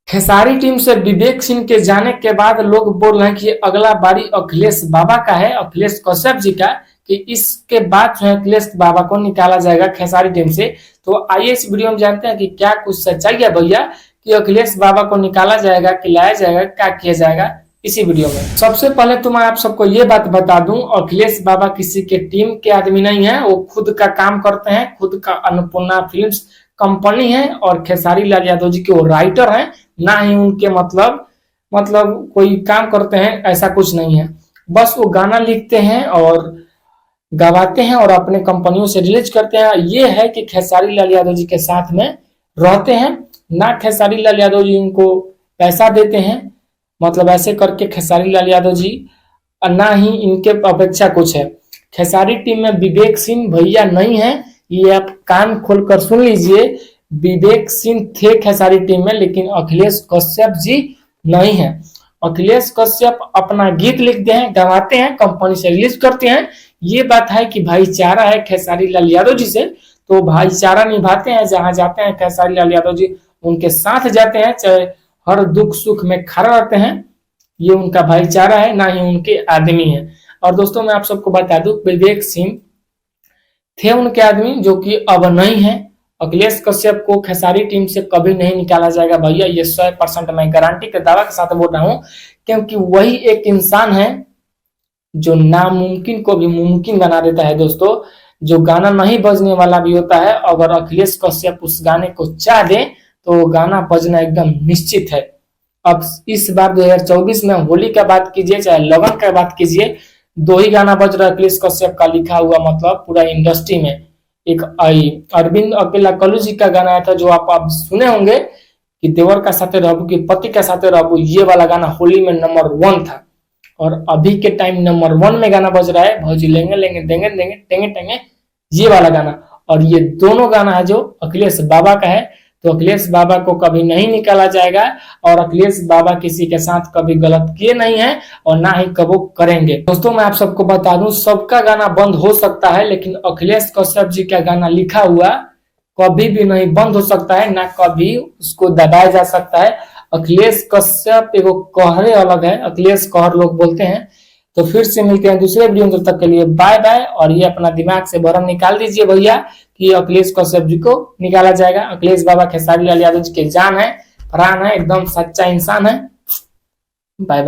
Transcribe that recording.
Khesari team से विवेक सिंह के जाने के बाद लोग बोल रहे हैं कि अगला बारी अखिलेश बाबा का है, अखिलेश कश्यप जी का, कि इसके बाद जो है अखिलेश बाबा को निकाला जाएगा खेसारी टीम से। तो आइए इस वीडियो में जानते हैं कि क्या कुछ सच्चाई है भैया, कि अखिलेश बाबा को निकाला जाएगा कि लाया जाएगा, क्या किया जाएगा इसी वीडियो में। सबसे पहले तो मैं आप सबको ये बात बता दूं, अखिलेश बाबा किसी के टीम के आदमी नहीं है, वो खुद का काम करते हैं, खुद का अन्नपूर्णा फिल्म्स कंपनी है और खेसारी लाल यादव जी के वो राइटर हैं, ना ही उनके मतलब कोई काम करते हैं, ऐसा कुछ नहीं है। बस वो गाना लिखते हैं और गवाते हैं और अपने कंपनियों से रिलीज करते हैं। ये है कि खेसारी लाल यादव जी के साथ में रहते हैं, ना खेसारी लाल यादव जी उनको पैसा देते हैं, मतलब ऐसे करके खेसारी लाल यादव जी, ना ही इनके अपेक्षा कुछ है। खेसारी टीम में विवेक सिंह भैया नहीं है, ये आप कान खोलकर सुन लीजिए। विवेक सिंह थे खेसारी टीम में, लेकिन अखिलेश कश्यप जी नहीं है। अखिलेश कश्यप अपना गीत लिखते हैं, गवाते हैं, कंपनी से रिलीज करते हैं। ये बात है कि भाईचारा है खेसारी लाल यादव जी से, तो भाईचारा निभाते हैं, जहां जाते हैं खेसारी लाल यादव जी उनके साथ जाते हैं, चाहे हर दुख सुख में खड़ा रहते हैं। ये उनका भाईचारा है, ना ही उनके आदमी है। और दोस्तों मैं आप सबको बता दूं, विवेक सिंह थे उनके आदमी, जो कि अब नहीं है। अखिलेश कश्यप को खेसारी टीम से कभी नहीं निकाला जाएगा भैया, ये 100% मैं गारंटी के दावा के साथ बोल रहा हूं, क्योंकि वही एक इंसान है जो नामुमकिन को भी मुमकिन बना देता है। दोस्तों, जो गाना नहीं बजने वाला भी होता है, अगर अखिलेश कश्यप उस गाने को चाह दे तो गाना बजना एकदम निश्चित है। अब इस बार 2024 में होली का बात कीजिए चाहे लगन का बात कीजिए, दो ही गाना बज रहा है अखिलेश कश्यप का लिखा हुआ, मतलब पूरा इंडस्ट्री में। एक अरविंद अकेला कल्लू जी का गाना आया था, जो आप सुने होंगे, कि देवर का साथे रहबू कि पति का साथे रहबू, ये वाला गाना होली में नंबर 1 था। और अभी के टाइम नंबर 1 में गाना बज रहा है भौजी लेंगे लेंगे देंगे देंगे टेंगे टेंगे, ये वाला गाना। और ये दोनों गाना है जो अखिलेश बाबा का है। तो अखिलेश बाबा को कभी नहीं निकाला जाएगा, और अखिलेश बाबा किसी के साथ कभी गलत किए नहीं है और ना ही कबो करेंगे। दोस्तों मैं आप सबको बता दूं, सबका गाना बंद हो सकता है, लेकिन अखिलेश कश्यप जी का गाना लिखा हुआ कभी भी नहीं बंद हो सकता है, ना कभी उसको दबाया जा सकता है। अखिलेश कश्यप एगो कहरे अलग है, अखिलेश कहर लोग बोलते हैं। तो फिर से मिलते हैं दूसरे वीडियो में, तब तक के लिए बाय बाय। और ये अपना दिमाग से भरम निकाल दीजिए भैया कि अखिलेश कश्यप जी को निकाला जाएगा। अखिलेश बाबा खेसारी लाल यादव जी के जान है, प्राण है, एकदम सच्चा इंसान है। Bye bye.